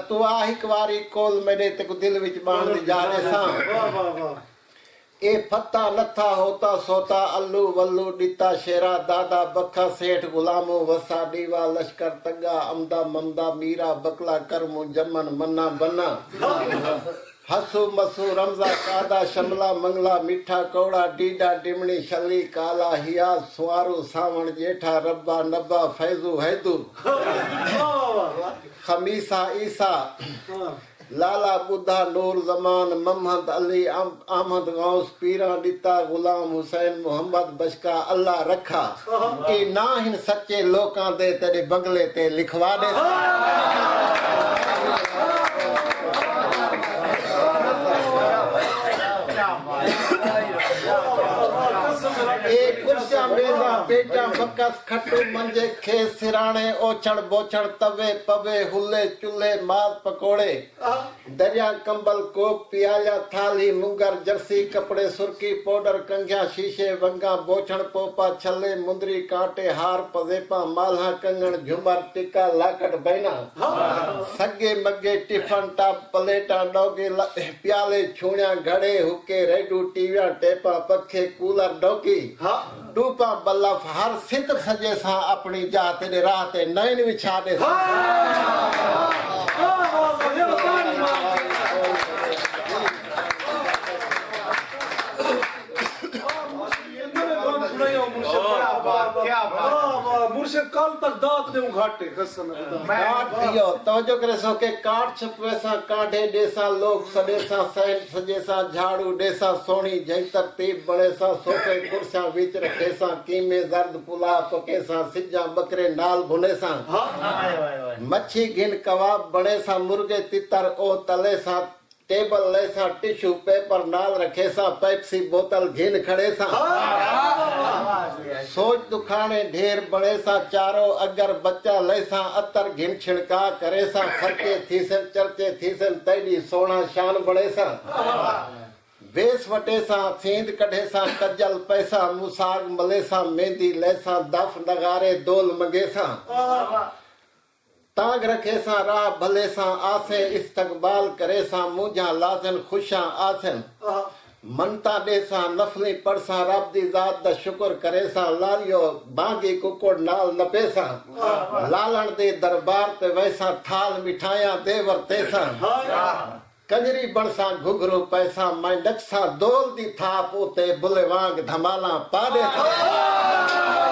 तू आ एक बारी कोल मेरे ते को दिल विच बाण दी जा दे सा ए फत्ता लथा होता सोता अल्लू वल्लू डिता शेरा दादा बखा सेठ गुलामो वसा दीवा लश्कर तंगा अमदा ममदा मीरा बकला करमु जमन मन्ना बन्ना हसू मसू रमजा कादा शमला मंगला मीठा कौड़ा डीडा डिमणी शली काला हिया सुआरू सावण जेठा रब्बा नब्बा फैजू हैदू खमीसा ईसा लाला बुद्धा नूर जमान मोहम्मद अली अहमद गौस पीरा डिता गुलाम हुसैन मोहम्मद बशका अल्लाह रखा ए ना हिन सच्चे लोकां दे तेरे बंगले ते लिखवा दे एक कुर्सियां मेजा पेटा बकस खट्टू मंजे खे सिराने ओछड़ बोछड़ तवे पवे हुले चूल्हे माल पकोड़े दरिया कंबल कोप पियाला थाली मुंगर जर्सी कपड़े सुर्की पाउडर कंघिया शीशे वंगा बोछड़ पोपा छले मुंदरी कांटे हार पजेपा माल्हा कंगण झुमर टिक्का लाकड़ बैना सगे मगे टिफन टॉप प्लेटा डोगे प्याले छूणिया घड़े हुके रेडू टीविया टेपा पखे कूलर डोकी डूपा बल्लफ हर सित सजे सा अपनी जात दे राह ते नैन विछा दे मुर्शिद कल तक दात दे घाटे कसम काट दियो तवज्जो करे सो के काट छपवे सा काढे देसा लोग सदे सा सैन सजे सा झाड़ू देसा सोनी जई तरतीब बड़े सा सोफे कुर्सियां विच रखे सा कीमे जर्द पुला पके सा सिजा बकरे नाल भुने सा मच्छी गिन कबाब बने सा मुर्गे तितर ओ तले सा टेबल ले सा टिश्यू पेपर नाल रखे सा पेप्सी बोतल घिन खड़े सा सोच दुखाने ढेर बड़े सा चारों अगर बच्चा ले सा अतर घिन छिड़का करे सा खर्चे थीसन चर्चे थीसन तैडी सोना शान बड़े सा वेस वटे सा सींद कढ़े सा कजल पैसा मुसाग मले सा मेहंदी ले सा दफ नगारे दोल मंगे सा ताग रखे सा राह भले सा आसे इस्तकबाल करे सा मुझा लाजन खुशा आसन मनता दे सा नफली पढ़ सा रब दी जात दा शुक्र करे सा लालियो बागी कुकुड़ नाल नपे सा लालण दे दरबार ते वैसा थाल मिठाइयां दे वरते सा कंजरी बण सा घुघरू पैसा मैं डक सा दोल दी थाप उते बुले वांग धमाला पा दे सा